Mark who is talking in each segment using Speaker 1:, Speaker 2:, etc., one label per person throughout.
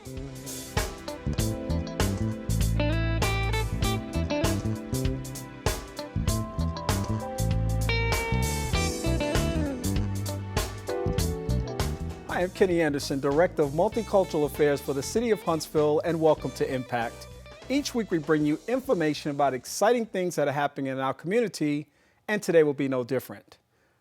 Speaker 1: Hi, I'm Kenny Anderson, Director of Multicultural Affairs for the City of Huntsville, and welcome to Impact. Each week we bring you information about exciting things that are happening in our community, and today will be no different.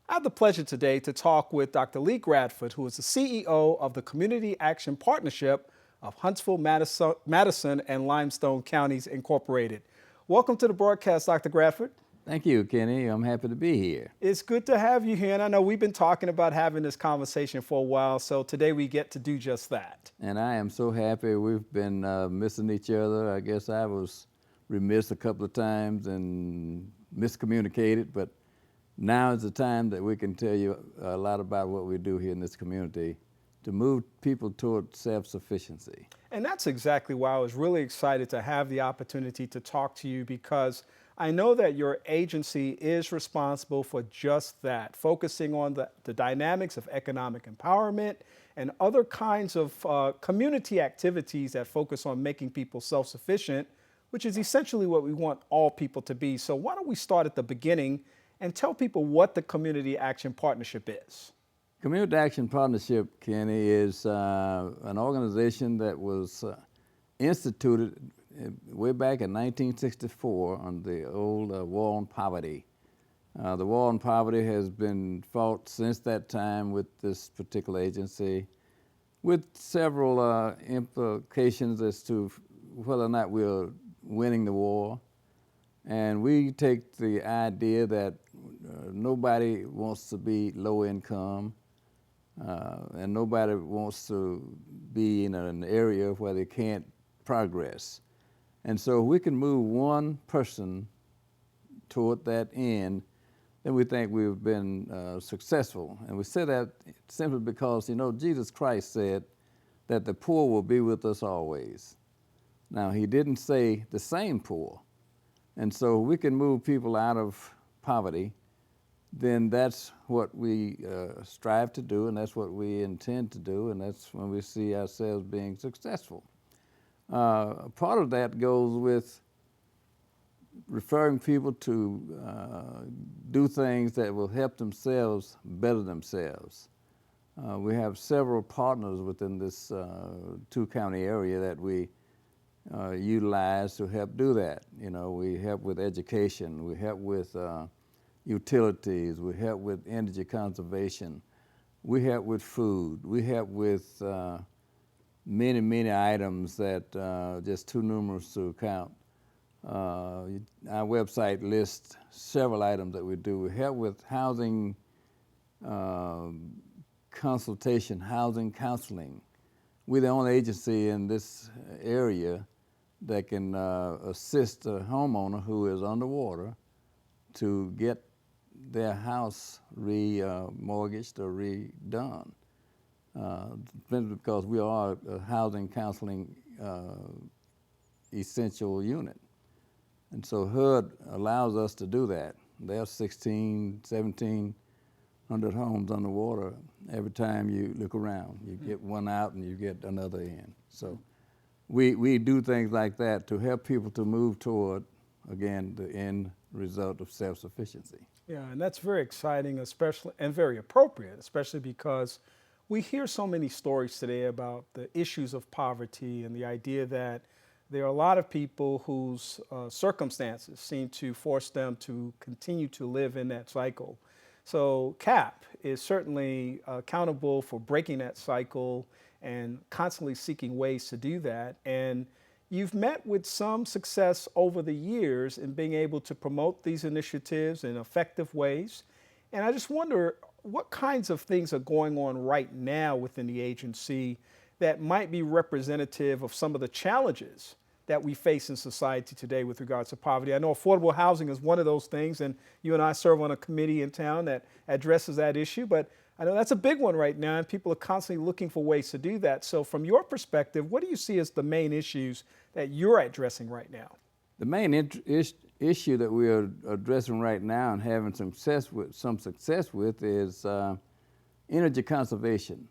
Speaker 1: I have the pleasure today to talk with Dr. Lee Gradford, who is the CEO of the Community Action Partnership of Huntsville, Madison, and Limestone Counties Incorporated. Welcome to the broadcast, Dr. Gradford.
Speaker 2: Thank you, Kenny. I'm happy to be here.
Speaker 1: It's good to have you here, and I know we've been talking about having this conversation for a while, so today we get to do just that.
Speaker 2: And I am so happy. We've been missing each other. I guess I was remiss a couple of times and miscommunicated, but now is the time that we can tell you a lot about what we do here in this community to move people toward self-sufficiency.
Speaker 1: And that's exactly why I was really excited to have the opportunity to talk to you, because I know that your agency is responsible for just that, focusing on the dynamics of economic empowerment and other kinds of community activities that focus on making people self-sufficient, which is essentially what we want all people to be. So why don't we start at the beginning and tell people what the Community Action Partnership is?
Speaker 2: Community Action Partnership, Kenny, is an organization that was instituted way back in 1964 on the old war on poverty. The war on poverty has been fought since that time with this particular agency, with several implications as to whether or not we're winning the war. And we take the idea that nobody wants to be low income, and nobody wants to be in an area where they can't progress. And so we can move one person toward that end, then we think we've been successful. And we say that simply because, Jesus Christ said that the poor will be with us always. Now, he didn't say the same poor. And so we can move people out of poverty, then that's what we strive to do, and that's what we intend to do, and that's when we see ourselves being successful. Part of that goes with referring people to do things that will help themselves better themselves. We have several partners within this two-county area that we utilize to help do that. We help with education, we help with utilities, we help with energy conservation, we help with food, we help with many items that just too numerous to count. Our website lists several items that we do. We help with housing consultation, housing counseling. We're the only agency in this area that can assist a homeowner who is underwater to get their house remortgaged or redone. Because we are a housing counseling essential unit. And so HUD allows us to do that. There are 1,700 homes underwater. Every time you look around, you get one out and you get another in. So we do things like that to help people to move toward, again, the end result of self-sufficiency.
Speaker 1: Yeah, and that's very exciting, especially, and very appropriate, especially because we hear so many stories today about the issues of poverty and the idea that there are a lot of people whose circumstances seem to force them to continue to live in that cycle. So CAP is certainly accountable for breaking that cycle and constantly seeking ways to do that. And you've met with some success over the years in being able to promote these initiatives in effective ways. And I just wonder, what kinds of things are going on right now within the agency that might be representative of some of the challenges that we face in society today with regards to poverty? I know affordable housing is one of those things, and you and I serve on a committee in town that addresses that issue, but I know that's a big one right now, and people are constantly looking for ways to do that. So from your perspective, what do you see as the main issues that you're addressing right now?
Speaker 2: The main issue that we are addressing right now and having some success with is energy conservation.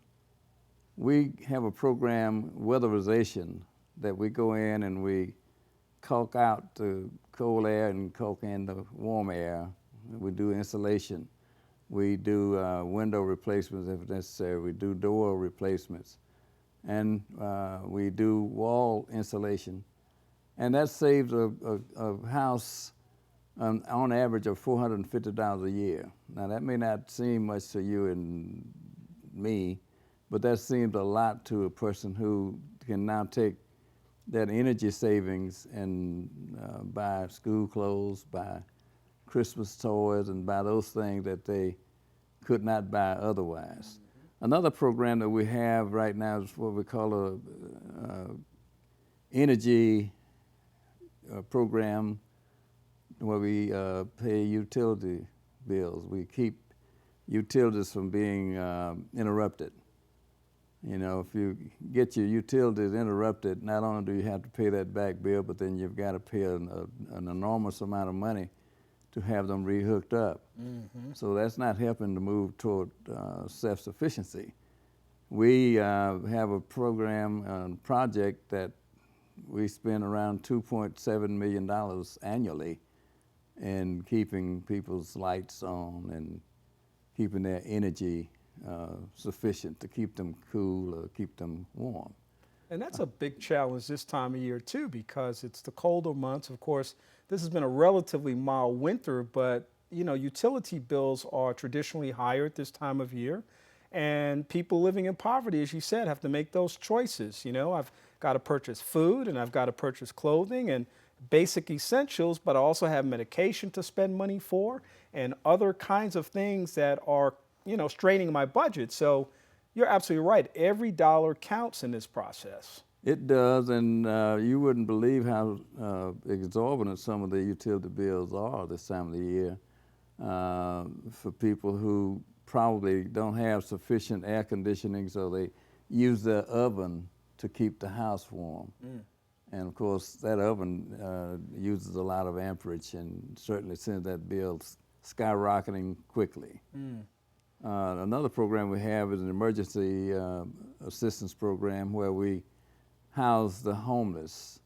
Speaker 2: we have a program, weatherization, that we go in and we caulk out the cold air and caulk in the warm air. We do insulation. We do window replacements if necessary. We do door replacements. And we do wall insulation. And that saves a house on average of $450 a year. Now that may not seem much to you and me, but that seems a lot to a person who can now take that energy savings and buy school clothes, buy Christmas toys, and buy those things that they could not buy otherwise. Another program that we have right now is what we call a energy program where we pay utility bills. We keep utilities from being interrupted. You know, if you get your utilities interrupted, not only do you have to pay that back bill, but then you've got to pay an enormous amount of money to have them re-hooked up. Mm-hmm. So that's not helping to move toward self-sufficiency. We have a program, project that we spend around $2.7 million annually in keeping people's lights on and keeping their energy sufficient to keep them cool or keep them warm.
Speaker 1: And that's a big challenge this time of year too, because it's the colder months. Of course, this has been a relatively mild winter, but you know, utility bills are traditionally higher at this time of year. And people living in poverty, as you said, have to make those choices. You know, I've got to purchase food and I've got to purchase clothing and basic essentials, but I also have medication to spend money for and other kinds of things that are, you know, straining my budget. So you're absolutely right. Every dollar counts in this process.
Speaker 2: It does, and you wouldn't believe how exorbitant some of the utility bills are this time of the year for people who probably don't have sufficient air conditioning, so they use their oven to keep the house warm. Mm. And of course, that oven uses a lot of amperage and certainly sends that bill skyrocketing quickly. Mm. Another program we have is an emergency assistance program where we house the homeless.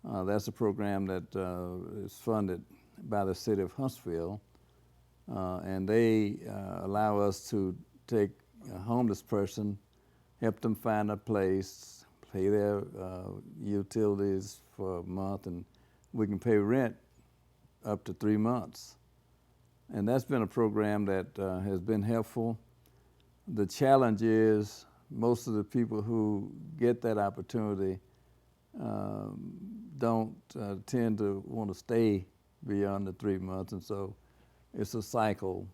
Speaker 2: That's a program that is funded by the city of Huntsville, and they allow us to take a homeless person, help them find a place, pay their utilities for a month, and we can pay rent up to 3 months. And that's been a program that has been helpful. The challenge is most of the people who get that opportunity don't tend to want to stay beyond the 3 months, and so it's a cycle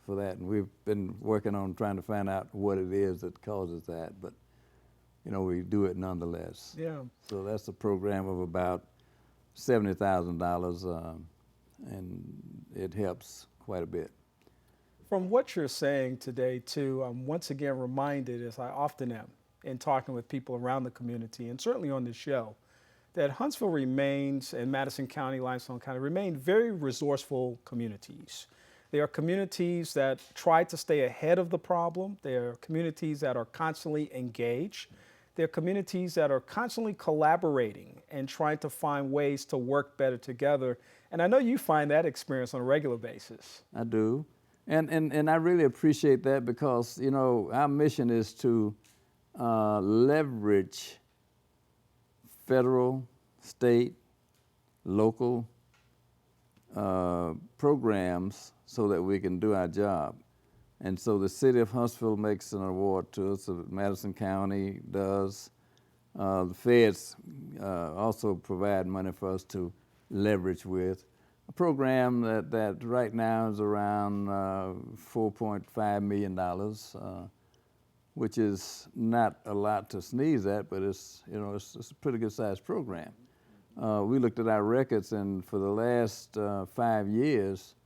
Speaker 2: for that. And we've been working on trying to find out what it is that causes that, but you know, we do it nonetheless.
Speaker 1: Yeah.
Speaker 2: So that's a program of about $70,000, and it helps quite a bit.
Speaker 1: From what you're saying today, too, I'm once again reminded, as I often am, in talking with people around the community, and certainly on this show, that Huntsville remains, and Madison County, Limestone County, remain very resourceful communities. They are communities that try to stay ahead of the problem. They are communities that are constantly engaged. They're communities that are constantly collaborating and trying to find ways to work better together. And I know you find that experience on a regular basis.
Speaker 2: I do. And I really appreciate that because, you know, our mission is to leverage federal, state, local programs so that we can do our job. And so the city of Huntsville makes an award to us, Madison County does. The feds also provide money for us to leverage with. A program that right now is around $4.5 million, which is not a lot to sneeze at, but it's, you know, it's a pretty good sized program. We looked at our records, and for the last 5 years,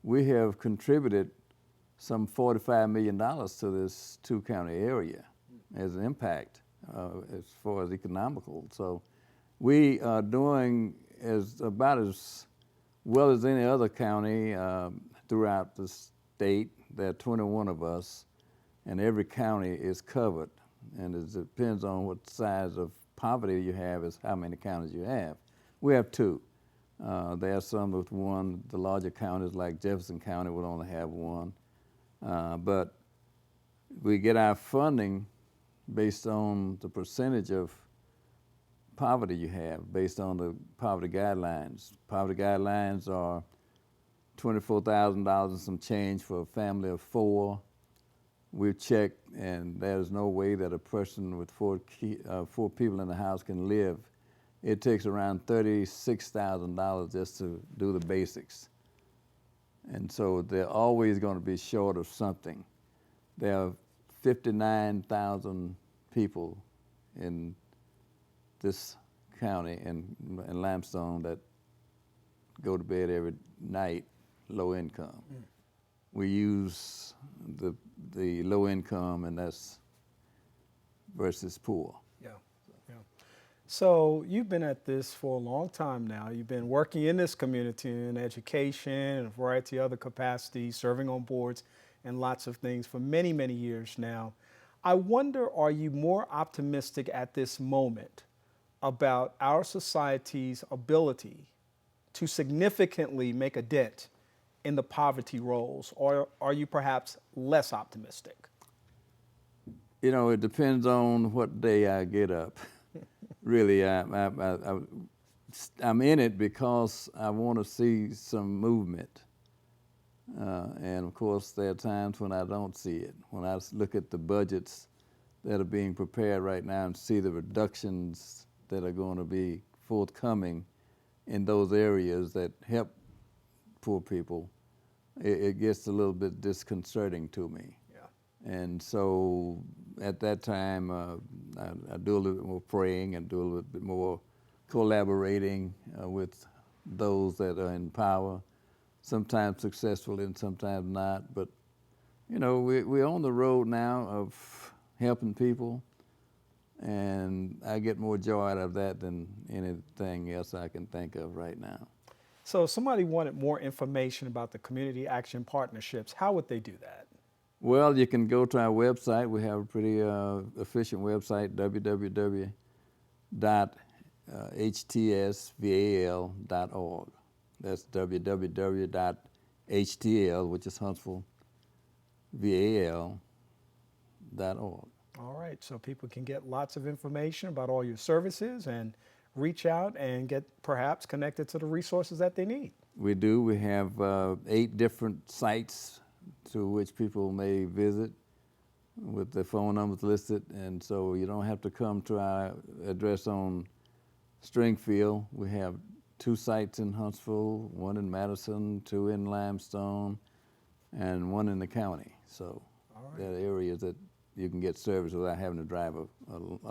Speaker 2: we have contributed some $45 million to this two-county area as an impact as far as economical. So we are doing about as well as any other county throughout the state. There are 21 of us, and every county is covered and it depends on what size of poverty you have is how many counties you have. We have two. There are some with one. The larger counties like Jefferson County would only have one. But we get our funding based on the percentage of poverty you have, based on the poverty guidelines. Poverty guidelines are $24,000 and some change for a family of 4. We've checked, and there's no way that a person with 4 people in the house can live. It takes around $36,000 just to do the basics. And so they're always going to be short of something. There are 59,000 people in this county in Limestone that go to bed every night low income. We use the low income, and that's versus poor.
Speaker 1: Yeah, yeah. So you've been at this for a long time now. You've been working in this community in education and a variety of other capacities, serving on boards and lots of things for many, many years now. I wonder, are you more optimistic at this moment about our society's ability to significantly make a dent in the poverty rolls, or are you perhaps less optimistic?
Speaker 2: You know, it depends on what day I get up. Really, I'm in it because I want to see some movement. And of course, there are times when I don't see it. When I look at the budgets that are being prepared right now and see the reductions that are going to be forthcoming in those areas that help poor people, it gets a little bit disconcerting to me. Yeah. And so at that time, I do a little bit more praying and do a little bit more collaborating with those that are in power, sometimes successfully and sometimes not. But, you know, we're on the road now of helping people, and I get more joy out of that than anything else I can think of right now.
Speaker 1: So if somebody wanted more information about the Community Action Partnerships, how would they do that?
Speaker 2: Well, you can go to our website. We have a pretty efficient website, www.htsval.org. That's www.htl, which is Huntsville, VAL.org.
Speaker 1: All right, so people can get lots of information about all your services and reach out and get perhaps connected to the resources that they need.
Speaker 2: We do. We have 8 different sites to which people may visit with the phone numbers listed, and so you don't have to come to our address on Stringfield. We have 2 sites in Huntsville, 1 in Madison, 2 in Limestone, and 1 in the county. So there are areas that you can get service without having to drive a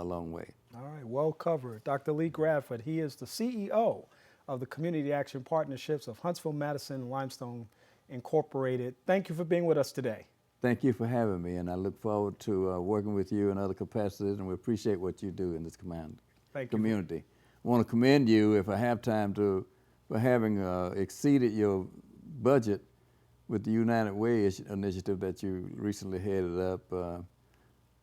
Speaker 2: long way.
Speaker 1: All right, well covered. Dr. Lee Gradford, he is the CEO of the Community Action Partnerships of Huntsville, Madison, and Limestone Incorporated. Thank you for being with us today.
Speaker 2: Thank you for having me, and I look forward to working with you in other capacities, and we appreciate what you do in this community. I want to commend you, if I have time, for having exceeded your budget with the United Way initiative that you recently headed up.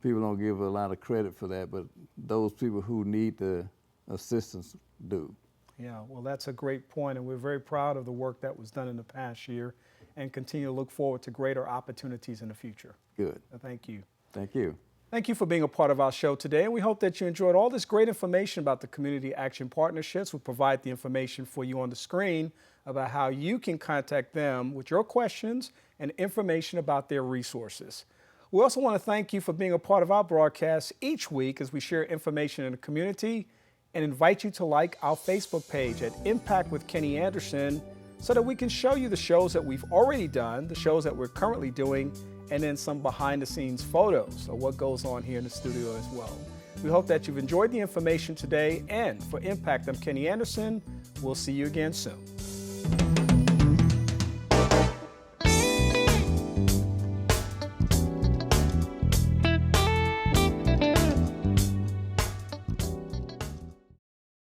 Speaker 2: People don't give a lot of credit for that, but those people who need the assistance do.
Speaker 1: Yeah, well, that's a great point, and we're very proud of the work that was done in the past year and continue to look forward to greater opportunities in the future.
Speaker 2: Good.
Speaker 1: Thank you.
Speaker 2: Thank you.
Speaker 1: Thank you for being a part of our show today, and we hope that you enjoyed all this great information about the Community Action Partnerships. We'll provide the information for you on the screen about how you can contact them with your questions and information about their resources. We also want to thank you for being a part of our broadcast each week as we share information in the community, and invite you to like our Facebook page at Impact with Kenny Anderson so that we can show you the shows that we've already done, the shows that we're currently doing, and then some behind the scenes photos of what goes on here in the studio as well. We hope that you've enjoyed the information today, and for Impact, I'm Kenny Anderson. We'll see you again soon.